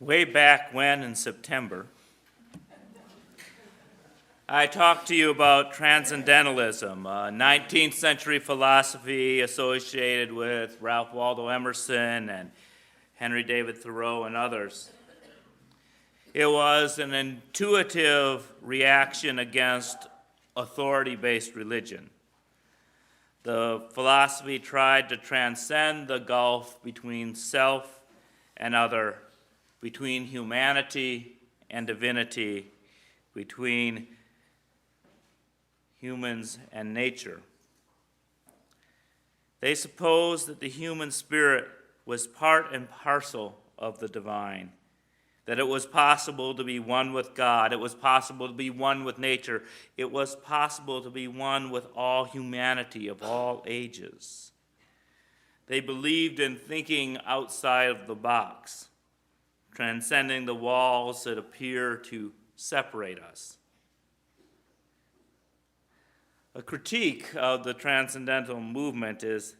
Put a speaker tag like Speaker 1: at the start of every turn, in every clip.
Speaker 1: Way back when, in September, I talked to you about transcendentalism, a 19th century philosophy associated with Ralph Waldo Emerson and Henry David Thoreau and others. It was an intuitive reaction against authority-based religion. The philosophy tried to transcend the gulf between self and other, between humanity and divinity, between humans and nature. They supposed that the human spirit was part and parcel of the divine, that it was possible to be one with God, it was possible to be one with nature, it was possible to be one with all humanity of all ages. They believed in thinking outside of the box, transcending the walls that appear to separate us. A critique of the transcendental movement is,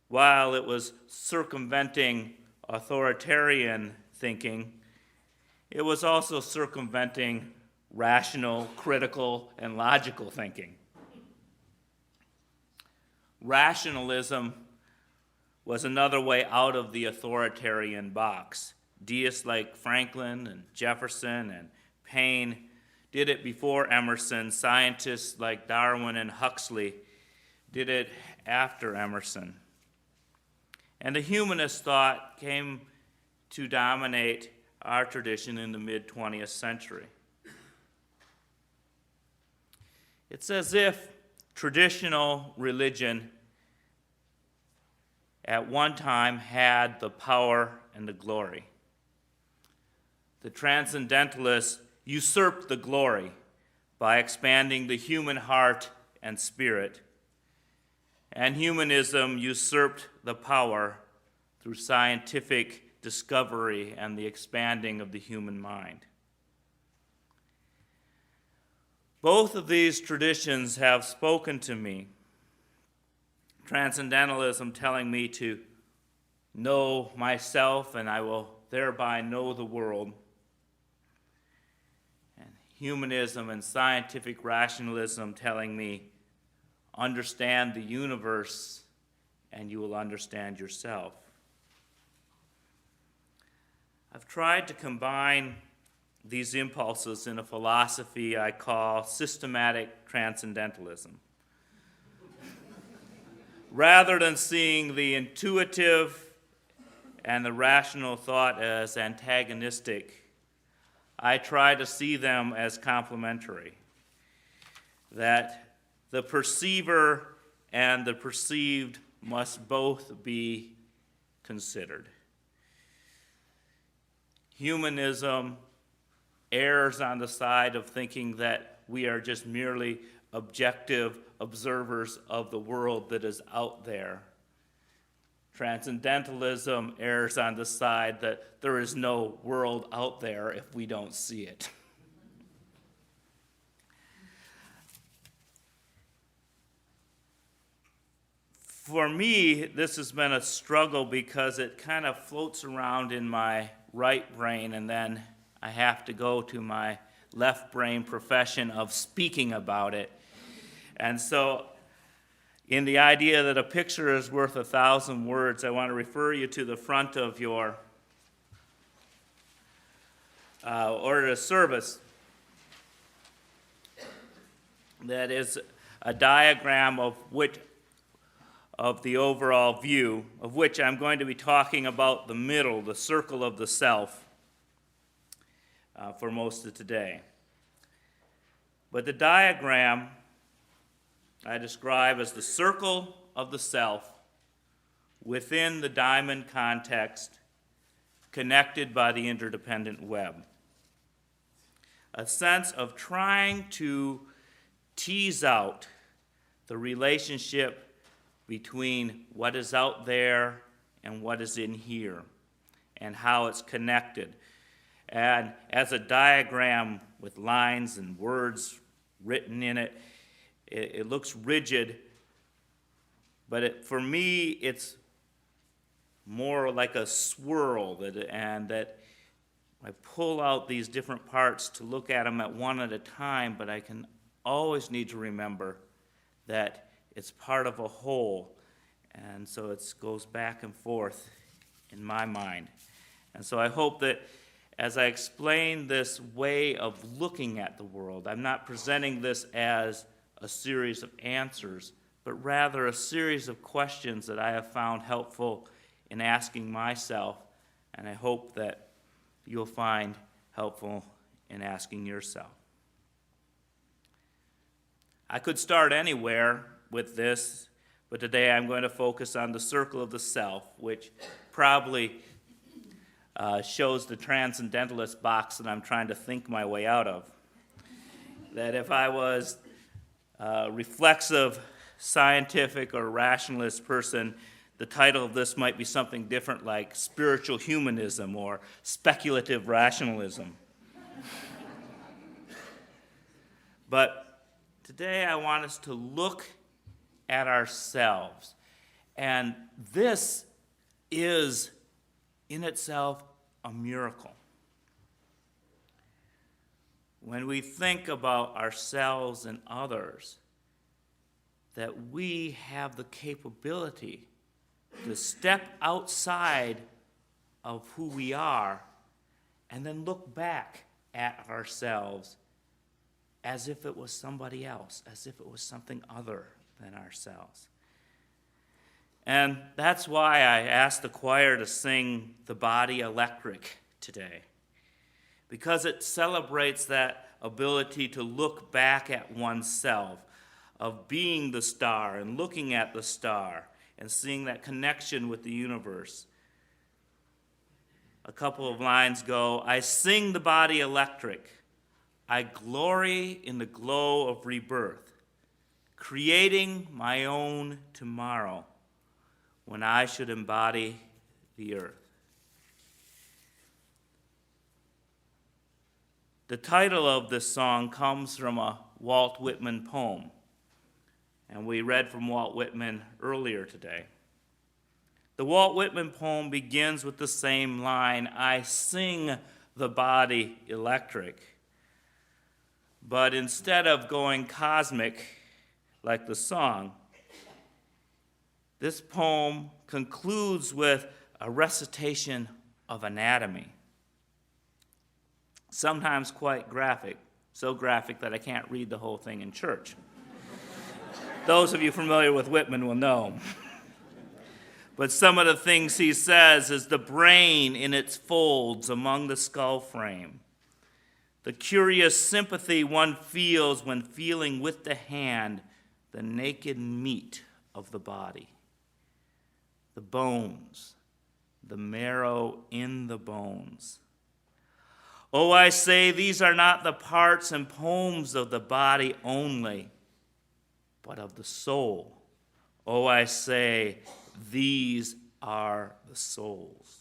Speaker 1: while it was circumventing authoritarian thinking, it was also circumventing rational, critical, and logical thinking. Rationalism was another way out of the authoritarian box. Deists like Franklin and Jefferson and Paine did it before Emerson. Scientists like Darwin and Huxley did it after Emerson. And the humanist thought came to dominate our tradition in the mid-20th century. It's as if traditional religion at one time had the power and the glory. The transcendentalists usurped the glory by expanding the human heart and spirit, and humanism usurped the power through scientific discovery and the expanding of the human mind. Both of these traditions have spoken to me. Transcendentalism telling me to know myself and I will thereby know the world. And humanism and scientific rationalism telling me understand the universe and you will understand yourself. I've tried to combine these impulses in a philosophy I call systematic transcendentalism. Rather than seeing the intuitive and the rational thought as antagonistic, I try to see them as complementary, that the perceiver and the perceived must both be considered. Humanism errs on the side of thinking that we are just merely objective observers of the world that is out there. Transcendentalism errs on the side that there is no world out there if we don't see it. For me, this has been a struggle because it kind of floats around in my right brain and then I have to go to my left brain profession of speaking about it. And so in the idea that a picture is worth 1,000 words, I want to refer you to the front of your order of service. That is a diagram of the overall view, of which I'm going to be talking about the middle, the circle of the self, for most of today. But the diagram I describe as the circle of the self within the diamond context, connected by the interdependent web. A sense of trying to tease out the relationship between what is out there and what is in here, and how it's connected. And as a diagram with lines and words written in it, it looks rigid, but for me, it's more like a swirl, that I pull out these different parts to look at them at one at a time, but I can always need to remember that it's part of a whole, and so it goes back and forth in my mind. And so I hope that as I explain this way of looking at the world, I'm not presenting this as a series of answers, but rather a series of questions that I have found helpful in asking myself, and I hope that you'll find helpful in asking yourself. I could start anywhere with this, but today I'm going to focus on the circle of the self, which probably shows the transcendentalist box that I'm trying to think my way out of. That if I was a reflexive, scientific, or rationalist person, the title of this might be something different like spiritual humanism or speculative rationalism. But today I want us to look at ourselves. And this is in itself a miracle. When we think about ourselves and others, that we have the capability to step outside of who we are and then look back at ourselves as if it was somebody else, as if it was something other than ourselves. And that's why I asked the choir to sing The Body Electric today, because it celebrates that ability to look back at oneself, of being the star and looking at the star and seeing that connection with the universe. A couple of lines go, I sing the body electric. I glory in the glow of rebirth, creating my own tomorrow when I should embody the earth. The title of this song comes from a Walt Whitman poem, and we read from Walt Whitman earlier today. The Walt Whitman poem begins with the same line, I sing the body electric. But instead of going cosmic like the song, this poem concludes with a recitation of anatomy. Sometimes quite graphic, so graphic that I can't read the whole thing in church. Those of you familiar with Whitman will know. But some of the things he says is the brain in its folds among the skull frame, the curious sympathy one feels when feeling with the hand the naked meat of the body, the bones, the marrow in the bones. Oh, I say these are not the parts and poems of the body only, but of the soul. Oh, I say these are the souls.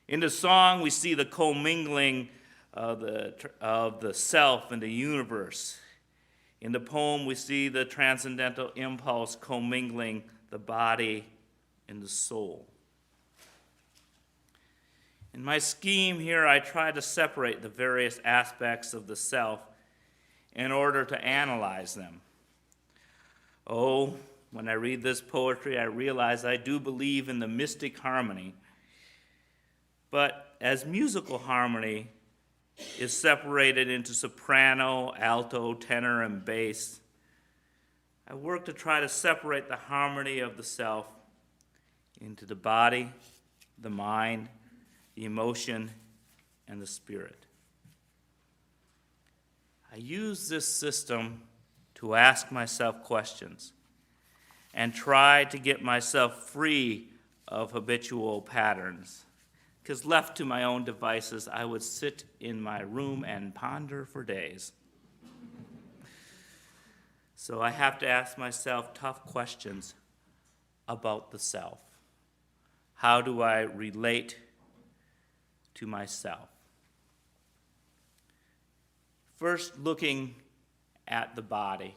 Speaker 1: In the song, we see the commingling of the self and the universe. In the poem, we see the transcendental impulse commingling the body and the soul. In my scheme here, I try to separate the various aspects of the self in order to analyze them. Oh, when I read this poetry, I realize I do believe in the mystic harmony. But as musical harmony is separated into soprano, alto, tenor, and bass, I work to try to separate the harmony of the self into the body, the mind, the emotion, and the spirit. I use this system to ask myself questions and try to get myself free of habitual patterns. Because left to my own devices, I would sit in my room and ponder for days. So I have to ask myself tough questions about the self. How do I relate to myself? First, looking at the body.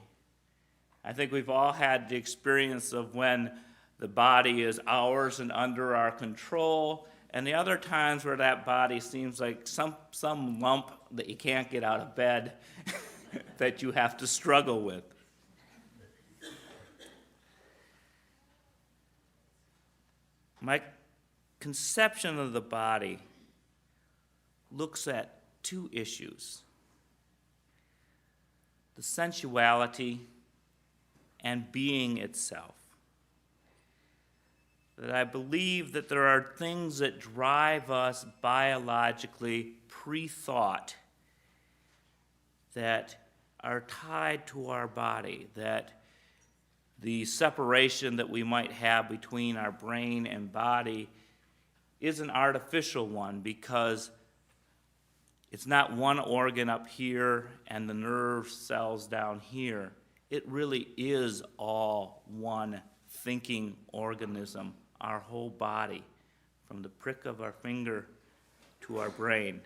Speaker 1: I think we've all had the experience of when the body is ours and under our control, and the other times where that body seems like some lump that you can't get out of bed that you have to struggle with. My conception of the body looks at two issues: the sensuality and being itself. That I believe that there are things that drive us biologically, pre-thought, that are tied to our body, that the separation that we might have between our brain and body is an artificial one, because it's not one organ up here and the nerve cells down here. It really is all one thinking organism, our whole body, from the prick of our finger to our brain.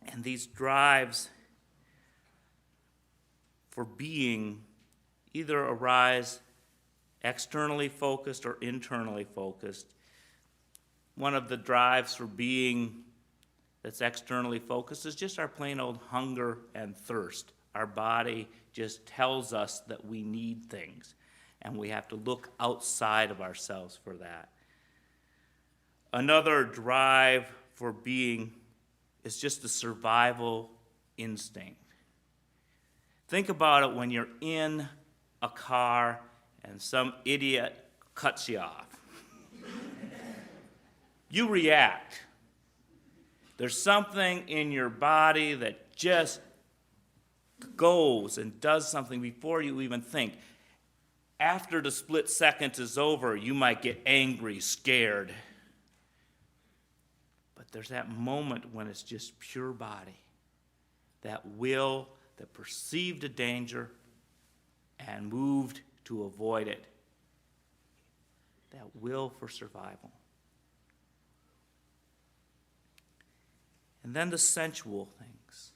Speaker 1: And these drives for being either arise externally focused or internally focused. One of the drives for being that's externally focused is just our plain old hunger and thirst. Our body just tells us that we need things, and we have to look outside of ourselves for that. Another drive for being is just the survival instinct. Think about it when you're in a car and some idiot cuts you off. You react. There's something in your body that just goes and does something before you even think. After the split second is over, you might get angry, scared. But there's that moment when it's just pure body, that will that perceived a danger and moved to avoid it. That will for survival. And then the sensual things.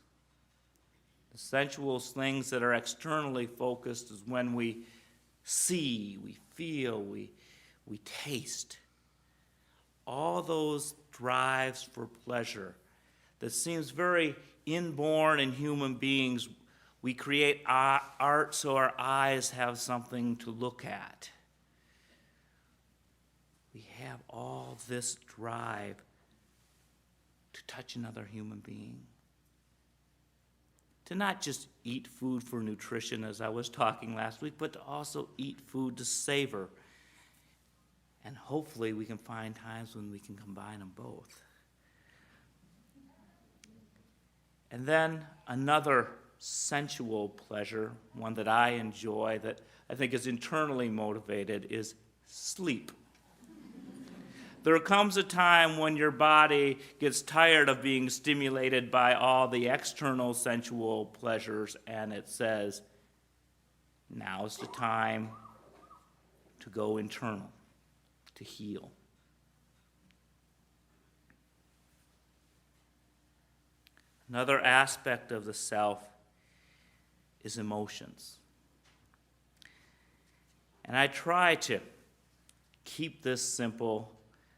Speaker 1: The sensual things that are externally focused is when we see, we feel, we taste. All those drives for pleasure that seems very inborn in human beings. We create art so our eyes have something to look at. We have all this drive to touch another human being. To not just eat food for nutrition, as I was talking last week, but to also eat food to savor. And hopefully we can find times when we can combine them both. And then another sensual pleasure, one that I enjoy, that I think is internally motivated, is sleep. There comes a time when your body gets tired of being stimulated by all the external sensual pleasures, and it says, now's the time to go internal, to heal. Another aspect of the self is emotions. And I try to keep this simple,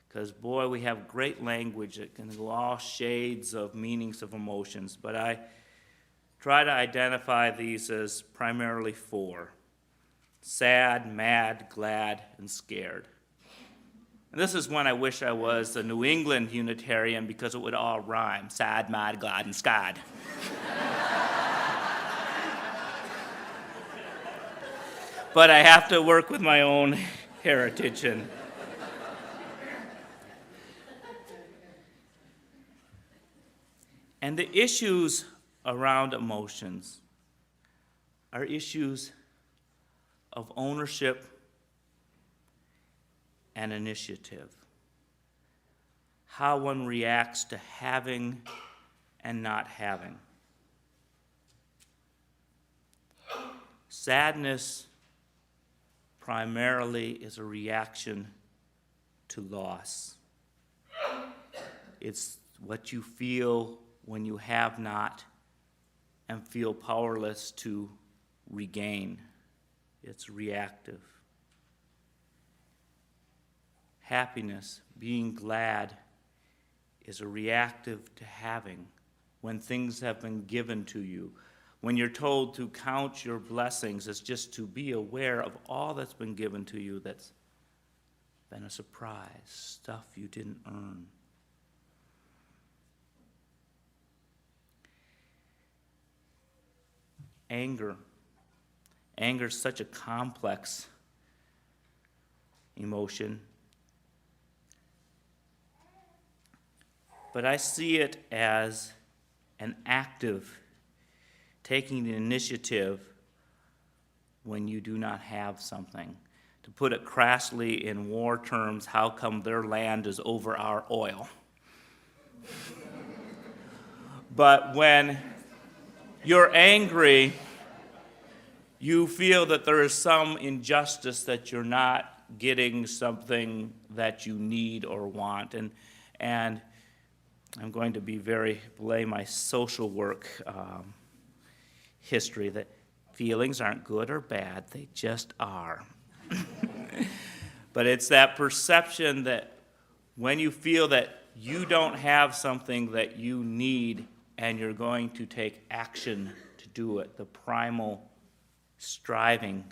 Speaker 1: because, boy, we have great language that can go all shades of meanings of emotions. But I try to identify these as primarily four: sad, mad, glad, and scared. And this is when I wish I was a New England Unitarian, because it would all rhyme: sad, mad, glad, and scared. But I have to work with my own heritage. And the issues around emotions are issues of ownership and initiative. How one reacts to having and not having. Sadness primarily is a reaction to loss. It's what you feel when you have not and feel powerless to regain. It's reactive. happiness, being glad, is a reactive to having when things have been given to you. When you're told to count your blessings, it's just to be aware of all that's been given to you that's been a surprise, stuff you didn't earn. Anger. Anger is such a complex emotion. But I see it as an active, taking the initiative when you do not have something. To put it crassly in war terms, how come their land is over our oil? But when you're angry, you feel that there is some injustice, that you're not getting something that you need or want. And I'm going to be belay my social work history, that feelings aren't good or bad, they just are. But it's that perception that when you feel that you don't have something that you need and you're going to take action to do it, the primal striving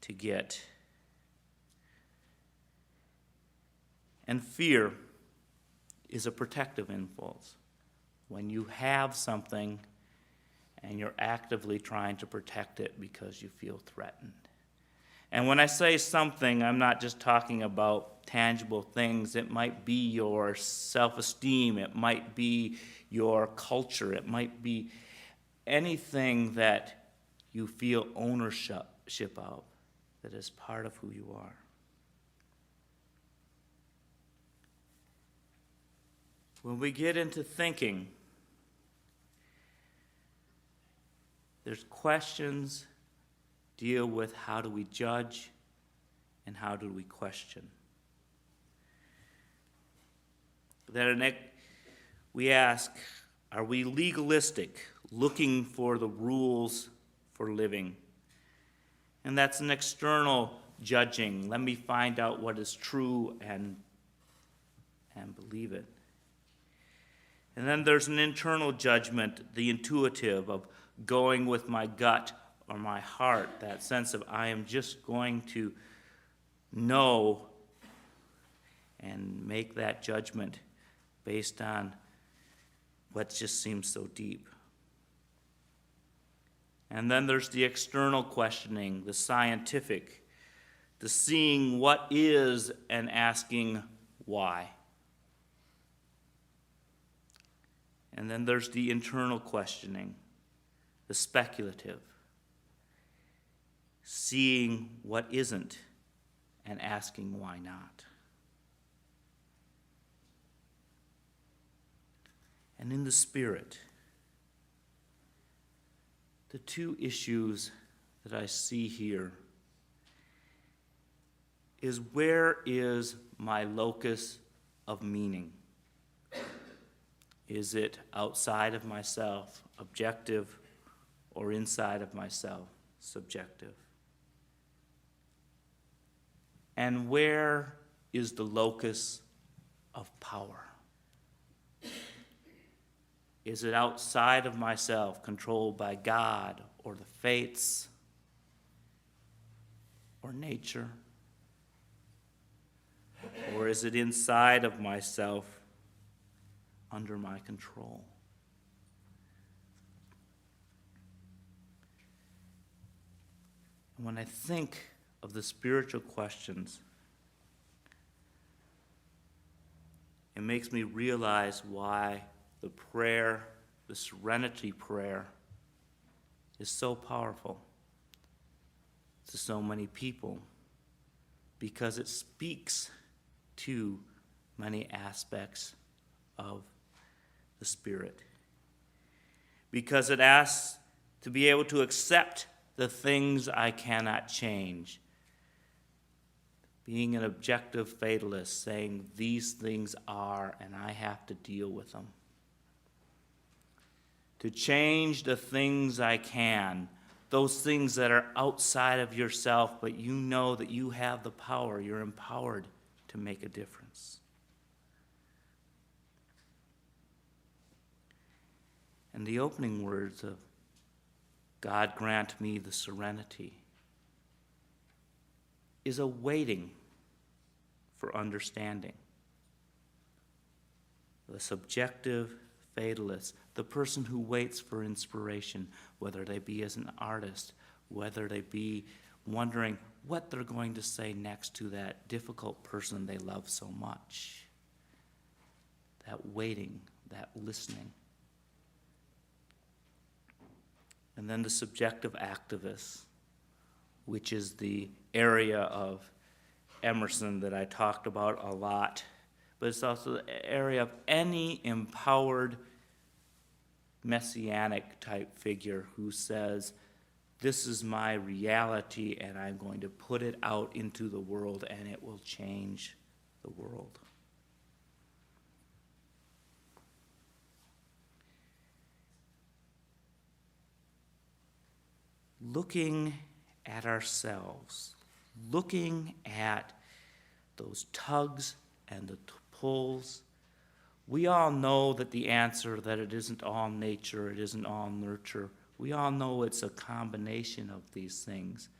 Speaker 1: to get. And fear is a protective impulse. When you have something and you're actively trying to protect it because you feel threatened. And when I say something, I'm not just talking about tangible things. It might be your self-esteem. It might be your culture. It might be anything that you feel ownership of, that is part of who you are. When we get into thinking, there's questions deal with how do we judge and how do we question. Then we ask, are we legalistic, looking for the rules for living? And that's an external judging. Let me find out what is true and believe it. And then there's an internal judgment, the intuitive, of going with my gut or my heart, that sense of I am just going to know and make that judgment based on what just seems so deep. And then there's the external questioning, the scientific, the seeing what is and asking why. And then there's the internal questioning, the speculative, seeing what isn't and asking why not. And in the spirit, the two issues that I see here is, where is my locus of meaning? Is it outside of myself, objective, or inside of myself, subjective? And where is the locus of power? Is it outside of myself, controlled by God or the fates or nature? Or is it inside of myself, under my control? And when I think of the spiritual questions, it makes me realize why the prayer, the serenity prayer, is so powerful to so many people, because it speaks to many aspects of the Spirit. Because it asks to be able to accept the things I cannot change. Being an objective fatalist, saying these things are and I have to deal with them. To change the things I can, those things that are outside of yourself, but you know that you have the power, you're empowered to make a difference. And the opening words of God grant me the serenity is a waiting for understanding. The subjective fatalist, the person who waits for inspiration, whether they be as an artist, whether they be wondering what they're going to say next to that difficult person they love so much. That waiting, that listening. And then the subjective activist, which is the area of Emerson that I talked about a lot, but it's also the area of any empowered messianic type figure who says, this is my reality and I'm going to put it out into the world and it will change the world. Looking at ourselves, looking at those tugs and the pulls, we all know that the answer, that it isn't all nature, it isn't all nurture. We all know it's a combination of these things.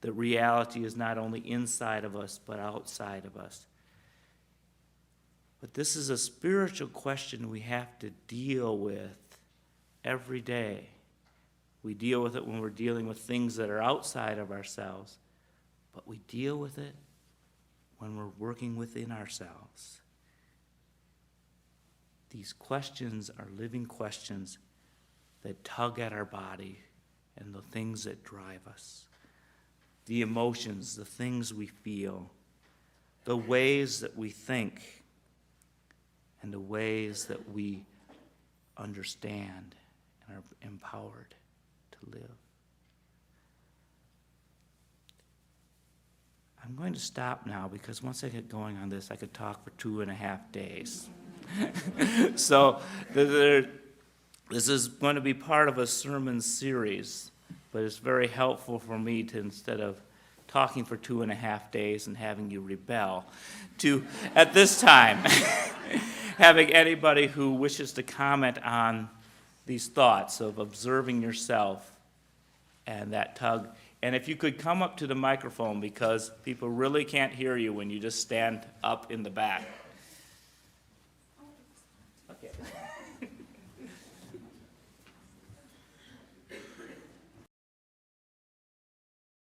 Speaker 1: That reality is not only inside of us, but outside of us. But this is a spiritual question we have to deal with every day. We deal with it when we're dealing with things that are outside of ourselves, but we deal with it when we're working within ourselves. These questions are living questions that tug at our body and the things that drive us. The emotions, the things we feel, the ways that we think, and the ways that we understand and are empowered to live. I'm going to stop now because once I get going on this, I could talk for 2.5 days. So this is going to be part of a sermon series, but it's very helpful for me to, instead of talking for 2.5 days and having you rebel, to, at this time, having anybody who wishes to comment on these thoughts of observing yourself and that tug. And if you could come up to the microphone, because people really can't hear you when you just stand up in the back.